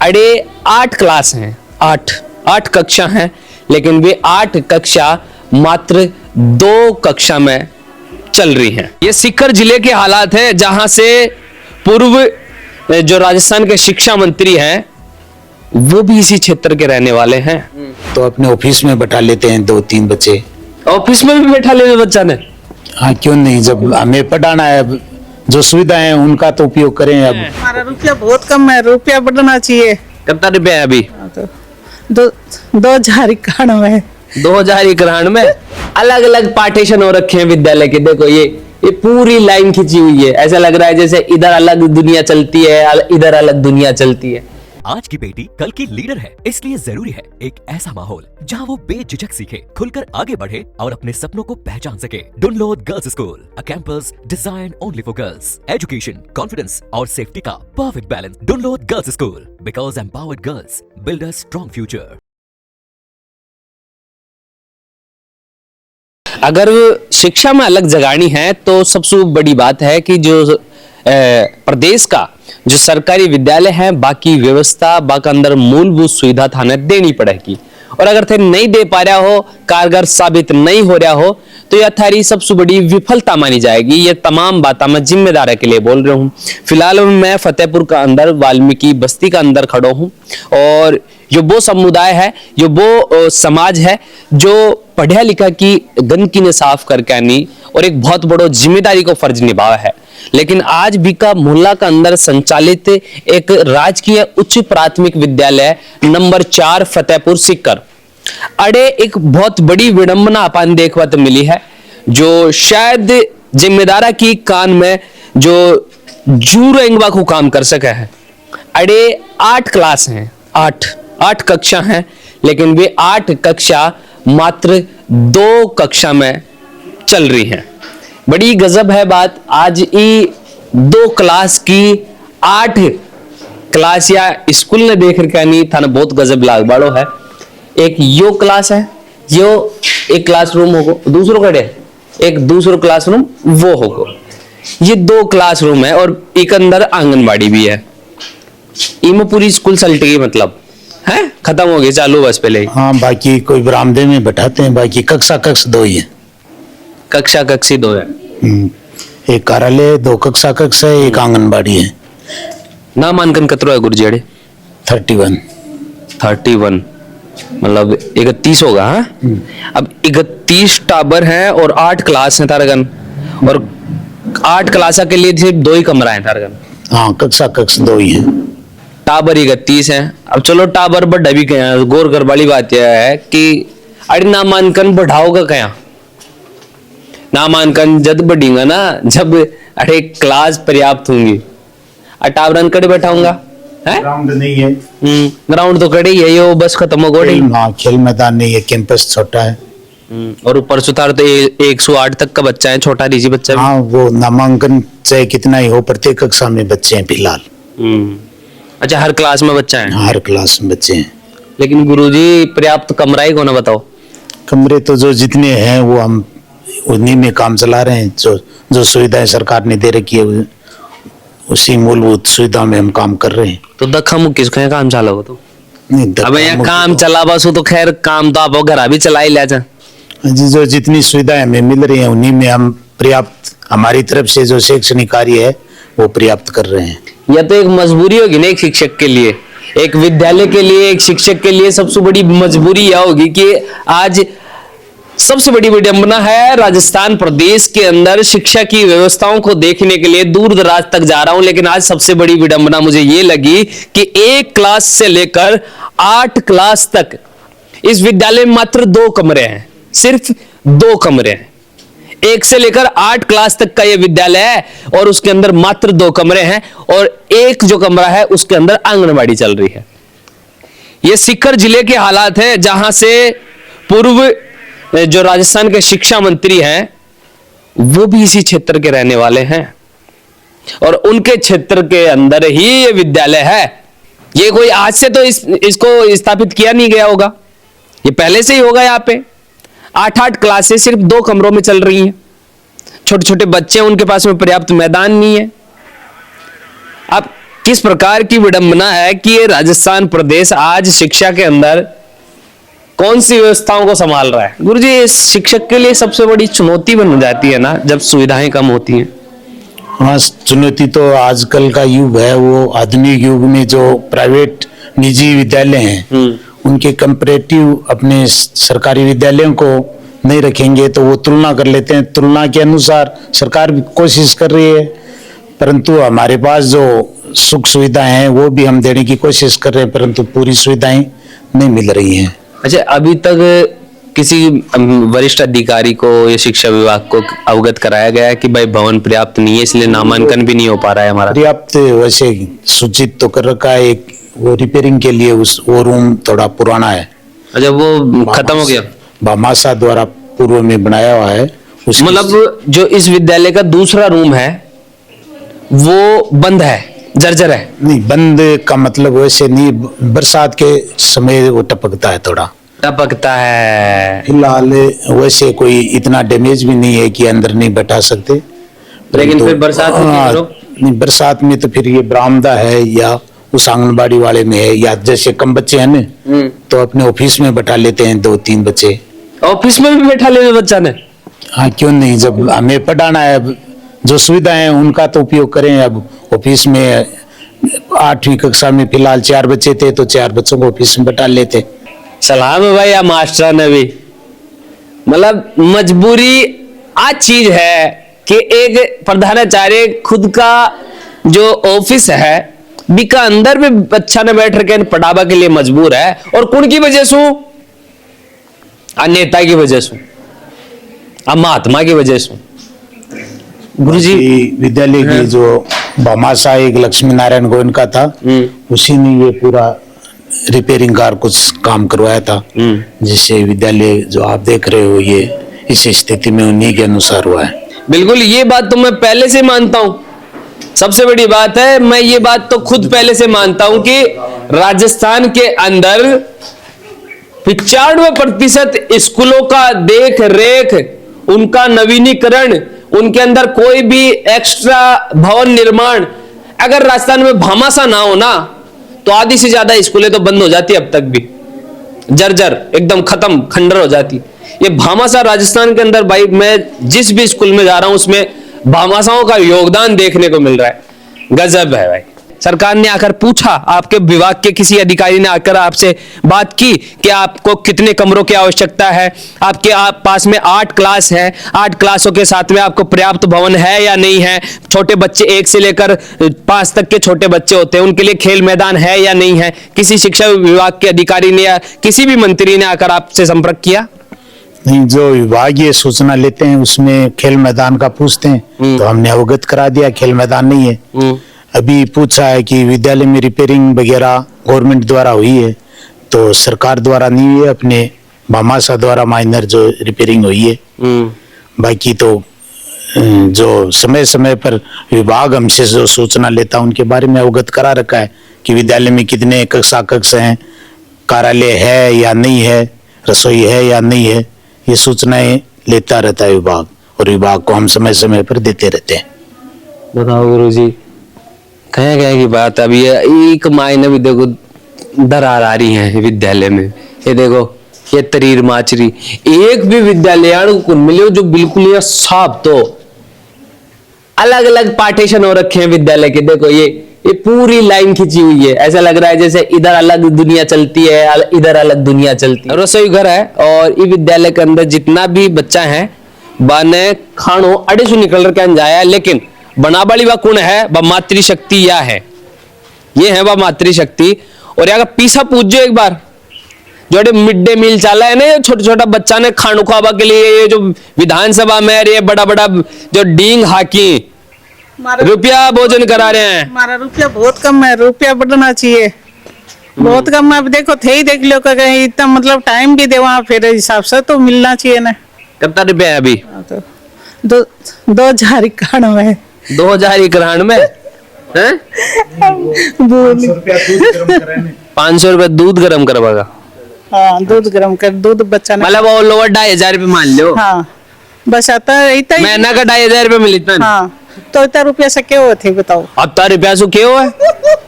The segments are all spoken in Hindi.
अरे 8 क्लास हैं, 8 कक्षा हैं, लेकिन वे 8 कक्षा मात्र 2 कक्षा में चल रही हैं। ये सीकर जिले के हालात हैं, जहां से पूर्व जो राजस्थान के शिक्षा मंत्री हैं वो भी इसी क्षेत्र के रहने वाले हैं। तो अपने ऑफिस में बैठा लेते हैं 2-3 बच्चे। ऑफिस में भी बैठा ले बच्चा ने? हाँ, क्यों नहीं, जब हमें पढ़ाना है, जो सुविधाएं हैं उनका तो उपयोग करें। अब हमारा रुपया बहुत कम है, रुपया बढ़ना चाहिए। कितना रुपया है अभी? तो 2091 2091 अलग अलग पार्टीशन हो रखे हैं विद्यालय के। देखो ये पूरी लाइन खींची हुई है, ऐसा लग रहा है जैसे इधर अलग दुनिया चलती है, इधर अलग दुनिया चलती है। आज की बेटी कल की लीडर है, इसलिए जरूरी है एक ऐसा माहौल जहां वो बेझिझक सीखे, खुलकर आगे बढ़े और अपने सपनों को पहचान सके। Dunlod girls school, a campus design only for girls. Education, confidence और सेफ्टी का perfect balance. Dunlod girls school, because empowered girls build a strong future. अगर शिक्षा में अलग जगानी है तो सबसे बड़ी बात है कि जो प्रदेश का जो सरकारी विद्यालय है, बाकी व्यवस्था, बाकी अंदर मूलभूत सुविधा थाने देनी पड़ेगी। और अगर थे नहीं दे पा रहा हो, कारगर साबित नहीं हो रहा हो, तो यह थारी सबसे बड़ी विफलता मानी जाएगी। ये तमाम बातें मैं जिम्मेदार के लिए बोल रहा हूँ। फिलहाल मैं फतेहपुर का अंदर वाल्मीकि बस्ती का अंदर खड़ा हूँ, और ये वो समुदाय है, ये वो समाज है जो पढ़ा लिखा की गंदगी ने साफ करके आनी और एक बहुत बड़ो जिम्मेदारी को फर्ज निभाया है। लेकिन आज भी का मोहल्ला का अंदर संचालित एक राजकीय उच्च प्राथमिक विद्यालय नंबर 4 फतेहपुर सीकर, अड़े एक बहुत बड़ी विडंबना अपन देखने तो मिली है, जो शायद जिम्मेदारा की कान में जो जू रेंगवा को काम कर सके है। अड़े 8 क्लास हैं, 8 कक्षा हैं, लेकिन वे 8 कक्षा मात्र 2 कक्षा में चल रही हैं। बड़ी गजब है बात। आज ये 2 क्लास की 8 क्लास या स्कूल ने देख रखा नहीं था ना, बहुत गजब लाग बाड़ो है। एक यो क्लास है, यो एक क्लासरूम होगो, दूसरो कड़े एक दूसरो क्लासरूम वो होगो। ये 2 क्लासरूम है और एक अंदर आंगनबाड़ी भी है। इमे पूरी स्कूल सल्ट गई, मतलब है खत्म हो गई, चालू बस पहले। हाँ, बाकी कोई बरामदे में बैठाते हैं, बाकी कक्षा 2 ही है। कक्षा 2 है। एक कार्यालय, 2 कक्षा है, एक आंगनबाड़ी है। नामांकन कतरो है गुरुजी? 31 मतलब 31 होगा। हाँ, अब 31 टाबर हैं और 8 क्लास हैं तारगन, और 8 क्लासा के लिए सिर्फ 2 ही कमरा है तारगन। हाँ, कक्षा 2 ही है। टाबर 31 है। अब चलो टाबर बढ़ा भी क्या, गौर कर वाली बात यह है कि अरे नामांकन बढ़ाओगा क्या? नामांकन जब बढ़ेगा ना, जब अरे क्लास पर्याप्त होंगी। टावरन कड़े बैठाऊंगा है, ग्राउंड नहीं है। ग्राउंड तो कड़े ही है, यो बस खत्म हो गई। हाँ, खेल मैदान नहीं है, कैंपस छोटा है। और ऊपर सुधार तो 108 तक का बच्चा है, छोटा रीजी बच्चा। हाँ, वो नामांकन चाहे कितना ही हो, प्रत्येक कक्षा में बच्चे हैं फिलहाल। अच्छा, हर क्लास में बच्चा है? हर क्लास में बच्चे हैं। लेकिन गुरुजी पर्याप्त कमरा ही कौन, बताओ? कमरे तो जो जितने हैं वो हम उन्हीं में काम चला रहे हैं। जो सुविधाएं सरकार ने दे रखी है उसी मूलभूत सुविधा में हम काम कर रहे हैं। तो दखम किसके काम चला हो? तो नहीं, अब यहाँ काम चला बस तो खैर काम तो आप घर भी चला ही ले जा जी। जो जितनी सुविधाएं हमें मिल रही हैं उन्हीं में हम पर्याप्त, हमारी तरफ से जो शैक्षणिक कार्य है वो पर्याप्त कर रहे हैं। यह तो एक मजबूरी होगी ना एक शिक्षक के लिए, एक विद्यालय के लिए, एक शिक्षक के लिए सबसे बड़ी मजबूरी यह होगी कि आज सबसे बड़ी विडंबना है, राजस्थान प्रदेश के अंदर शिक्षा की व्यवस्थाओं को देखने के लिए दूर दराज तक जा रहा हूं, लेकिन आज सबसे बड़ी विडंबना मुझे ये लगी कि 1 क्लास से लेकर 8 क्लास तक इस विद्यालय में मात्र 2 कमरे हैं, सिर्फ 2 कमरे हैं। 1 से लेकर 8 क्लास तक का यह विद्यालय है और उसके अंदर मात्र 2 कमरे हैं, और एक जो कमरा है उसके अंदर आंगनबाड़ी चल रही है। यह सीकर जिले के हालात है, जहां से पूर्व जो राजस्थान के शिक्षा मंत्री हैं वो भी इसी क्षेत्र के रहने वाले हैं, और उनके क्षेत्र के अंदर ही ये विद्यालय है। ये कोई आज से तो इसको स्थापित किया नहीं गया होगा, ये पहले से ही होगा। यहाँ पे 8 क्लासें सिर्फ 2 कमरों में चल रही हैं, छोटे छोटे बच्चे, उनके पास में पर्याप्त मैदान नहीं है। अब किस प्रकार की विडंबना है कि ये राजस्थान प्रदेश आज शिक्षा के अंदर कौन सी व्यवस्थाओं को संभाल रहा है। गुरुजी, इस शिक्षक के लिए सबसे बड़ी चुनौती बन जाती है ना जब सुविधाएं कम होती हैं। हाँ, चुनौती तो आजकल का युग है, वो आधुनिक युग में जो प्राइवेट निजी विद्यालय हैं उनके कंपैरेटिव अपने सरकारी विद्यालयों को नहीं रखेंगे तो वो तुलना कर लेते हैं। तुलना के अनुसार सरकार भी कोशिश कर रही है, परंतु हमारे पास जो सुख सुविधाएं हैं वो भी हम देने की कोशिश कर रहे हैं, परंतु पूरी सुविधाएं नहीं मिल रही हैं। अच्छा, अभी तक किसी वरिष्ठ अधिकारी को या शिक्षा विभाग को अवगत कराया गया है कि भाई भवन पर्याप्त नहीं है इसलिए नामांकन भी नहीं हो पा रहा है हमारा? पर्याप्त वैसे सूचित तो कर रखा है, एक वो रिपेयरिंग के लिए वो रूम थोड़ा पुराना है। अच्छा, वो खत्म हो गया? भामाशाह द्वारा पूर्व में बनाया हुआ है। मतलब जो इस विद्यालय का दूसरा रूम है वो बंद है, जर्जर है? नहीं, बंद का मतलब वैसे नहीं, बरसात के समय वो टपकता है, थोड़ा टपकता है। फिलहाल वैसे कोई इतना डैमेज भी नहीं है कि अंदर नहीं बैठा सकते। लेकिन फिर बरसात में क्या करो? नहीं, बरसात में तो फिर ये बरामदा है या उस आंगनबाड़ी वाले में है, या जैसे कम बच्चे हैं ना तो अपने ऑफिस में बैठा लेते हैं 2-3 बच्चे। ऑफिस में भी बैठा ले बच्चा ने? हाँ, क्यों नहीं, जब हमें पढ़ाना है, अब जो सुविधा है उनका तो उपयोग करें। अब ऑफिस में 8वीं कक्षा में फिलहाल 4 बच्चे थे तो 4 बच्चों को ऑफिस में बैठा लेते। सलाम है भाई या मास्टर ने भी, मतलब मजबूरी आज चीज है कि एक प्रधानाचार्य खुद का जो ऑफिस है बिका अंदर भी बच्चा ने बैठ रखे पढ़ावा के लिए मजबूर है। और कौन की वजह से? नेता की वजह से, महात्मा की वजह से। गुरुजी, विद्यालय की जो भामाशाह एक लक्ष्मी नारायण गोविंद का था, उसी ने ये पूरा रिपेयरिंग का कुछ काम करवाया था, जिससे विद्यालय जो आप देख रहे हो ये इस स्थिति में उन्हीं के अनुसार हुआ है। बिल्कुल, ये बात तो मैं पहले से मानता हूं। सबसे बड़ी बात है, मैं ये बात तो खुद पहले से मानता हूं कि राजस्थान के अंदर 95% स्कूलों का देख रेख, उनका नवीनीकरण, उनके अंदर कोई भी एक्स्ट्रा भवन निर्माण, अगर राजस्थान में भामाशाह ना हो ना तो आधी से ज्यादा स्कूलें तो बंद हो जाती अब तक भी, जर्जर एकदम खत्म, खंडर हो जाती। ये भामाशाह राजस्थान के अंदर, भाई मैं जिस भी स्कूल में जा रहा हूं उसमें भामाशाहों का योगदान देखने को मिल रहा है। गजब है भाई। सरकार ने आकर पूछा, आपके विभाग के किसी अधिकारी ने आकर आपसे बात की कि आपको कितने कमरों की आवश्यकता है? आपके पास में 8 क्लास है, 8 क्लासों के साथ में आपको पर्याप्त भवन है या नहीं है? छोटे बच्चे 1 से लेकर 5 तक के छोटे बच्चे होते हैं, उनके लिए खेल मैदान है या नहीं है? किसी शिक्षा विभाग के अधिकारी ने या किसी भी मंत्री ने आकर आपसे संपर्क किया? नहीं, जो विभाग ये सूचना लेते हैं उसमें खेल मैदान का पूछते हैं, तो हमने अवगत करा दिया खेल मैदान नहीं है। अभी पूछा है कि विद्यालय में रिपेयरिंग वगैरह गवर्नमेंट द्वारा हुई है, तो सरकार द्वारा नहीं हुई है, अपने भामाशाह द्वारा माइनर जो रिपेयरिंग हुई है। बाकी तो जो समय समय पर विभाग हमसे जो सूचना लेता है उनके बारे में अवगत करा रखा है कि विद्यालय में कितने कक्ष हैं, कार्यालय है या नहीं है, रसोई है या नहीं है, ये सूचनाएं लेता रहता है विभाग, और विभाग को हम समय समय पर देते रहते हैं। बताओ गुरुजी, कहे गए की बात। अब ये एक मायने भी देखो दरार आ रही है विद्यालय में। ये देखो, ये तरीर माचरी, एक भी विद्यालय को मिले जो बिल्कुल ये साफ, तो अलग अलग पार्टीशन हो रखे हैं विद्यालय के। देखो ये पूरी लाइन खिंची हुई है, ऐसा लग रहा है जैसे इधर अलग दुनिया चलती है, इधर अलग दुनिया चलती है। रसोई घर है और ये विद्यालय के अंदर जितना भी बच्चा है बाने खानो अड़े सु निकल कर जाया, लेकिन बनाबड़ी व कुण है व मातृशक्ति या है, ये है वह मातृशक्ति। और यहाँ का पीछा पूछो एक बार, जो मिड डे मील चला है ना, छोटा छोटा बच्चा ने खानो खावा के लिए, ये जो विधानसभा में ये बड़ा बड़ा जो डींग हाकी रुपया भोजन करा रहे हैं। हमारा रुपया बहुत कम है, रुपया बढ़ना चाहिए, बहुत कम है। अब देखो थे ही देख लो कहीं इतना, मतलब टाइम भी दे वहाँ, फिर हिसाब से तो मिलना चाहिए ना। कितना रुपया है अभी? तो 2091 2091 है। 500 रुपया दूध गर्म करवागा। हाँ, दूध गर्म कर, दूध बच्चा ने, मतलब वो लोअर 2500 रुपये मान लो। हाँ बस आता है इतना ही। महीना का 2500 रुपये मिलता है। हाँ तो इतना रुपया से क्या होते बताओ। अत्ता रुपया सो क्यों है?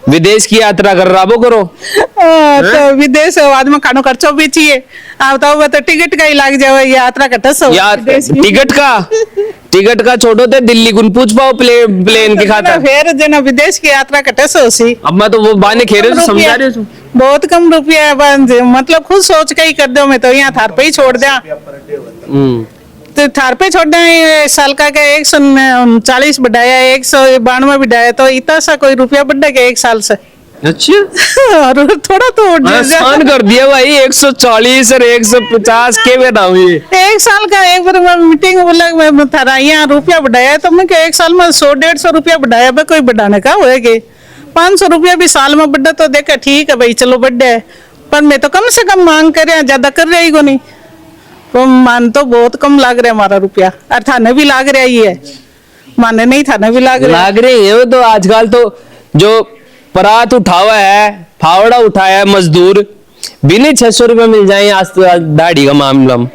विदेश की यात्रा कर रहा वो करो। तो विदेश बाद में खानो खर्चो भी चाहिए। आप तो टिकट का ही लाग जाए यात्रा का टस यार टिकट का छोड़ो तो दिल्ली कुन पूछ पाओ प्लेन की खाता। फिर जना विदेश की यात्रा का टस हो सी। अब मैं तो वो बाने खेरे तो समझा रही हूँ। बहुत कम रुपया है मतलब खुद सोच के ही कर दो। मैं तो यहाँ थार पे ही छोड़ दिया। तो थार पे छोड़ दिया। साल का 140 बढ़ाया 192 बढ़ाया तो इतना सा कोई रुपया बढ़ गया एक साल से। अच्छा और थोड़ा तो आसान कर दिया भाई 140 और 150 के बताऊं ये एक साल का। एक बार मैं मीटिंग बोला मैं थारा यहाँ रुपया बढ़ाया तो मैं एक साल में 100-150 रुपया बढ़ाया भाई। कोई बढ़ाने का होएगा 500 रुपया भी साल में बढ़ा तो देखा ठीक है भाई चलो बढ़ा है। पर मैं तो कम से कम मांग कर ज्यादा कर रही को नहीं। तो मान तो बहुत कम लाग रहा है हमारा रुपया। और थाने भी लाग रहा ही है माने नहीं थाने भी लाग रही है। वो तो आजकल तो जो परात उठावा है फावड़ा उठाया है मजदूर बिना 600 रुपये मिल जाए आज तो दाढ़ी का मामला में।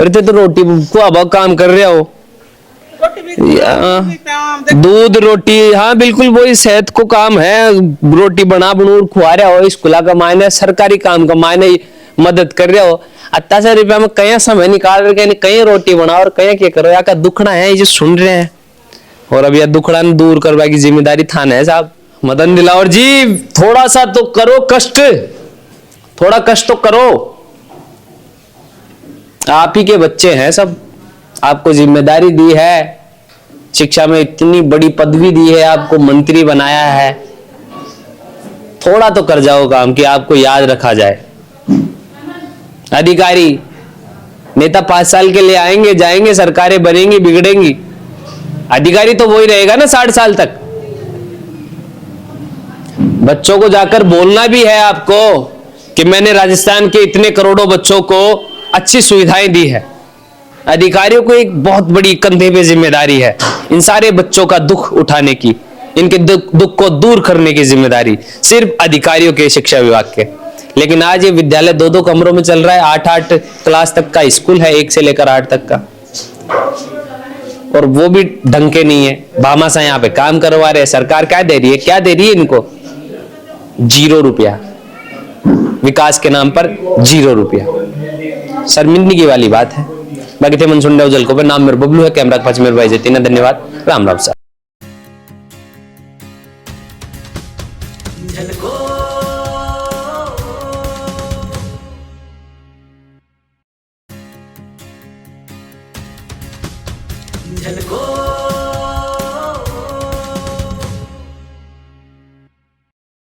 और इतने तो रोटी को अब काम कर रहे हो दूध रोटी। हाँ बिल्कुल वही सेहत को काम है। रोटी बना बनूर खुआ रहे हो स्कूल का मायने सरकारी काम का मायने मदद कर रहे हो। 80 रुपया में कहीं समय निकाल रहे कहीं रोटी बनाओ और कहीं क्या करो। या दुखड़ा है ये जो सुन रहे हैं। और अब यह दुखड़ा दूर करवा की जिम्मेदारी थाने है साहब। मदन दिलावर जी थोड़ा सा तो करो कष्ट। थोड़ा कष्ट तो करो। आप ही के बच्चे हैं सब। आपको जिम्मेदारी दी है शिक्षा में इतनी बड़ी पदवी दी है आपको मंत्री बनाया है। थोड़ा तो कर जाओ काम कि आपको याद रखा जाए। अधिकारी नेता 5 साल के लिए आएंगे जाएंगे सरकारें बनेंगी बिगड़ेंगी। अधिकारी तो वही रहेगा ना 60 साल तक। बच्चों को जाकर बोलना भी है आपको कि मैंने राजस्थान के इतने करोड़ों बच्चों को अच्छी सुविधाएं दी है। अधिकारियों को एक बहुत बड़ी कंधे पे जिम्मेदारी है इन सारे बच्चों का दुख उठाने की। इनके दुख को दूर करने की जिम्मेदारी सिर्फ अधिकारियों के शिक्षा विभाग के। लेकिन आज ये विद्यालय 2-2 कमरों में चल रहा है। 8-8 क्लास तक का स्कूल है 1 से लेकर 8 तक का। और वो भी ढंग के नहीं है। भामाशाह यहाँ पे काम करवा रहे हैं। सरकार क्या दे रही है? क्या दे रही है इनको? 0 रुपया। विकास के नाम पर 0 रुपया। शर्मिंदगी वाली बात है। बाकी थे मनसुंडा उजल को पे नाम मेरे बबलू है। कैमरा के पास मेरे भाई जतीन है। धन्यवाद। राम राम साहब। झलको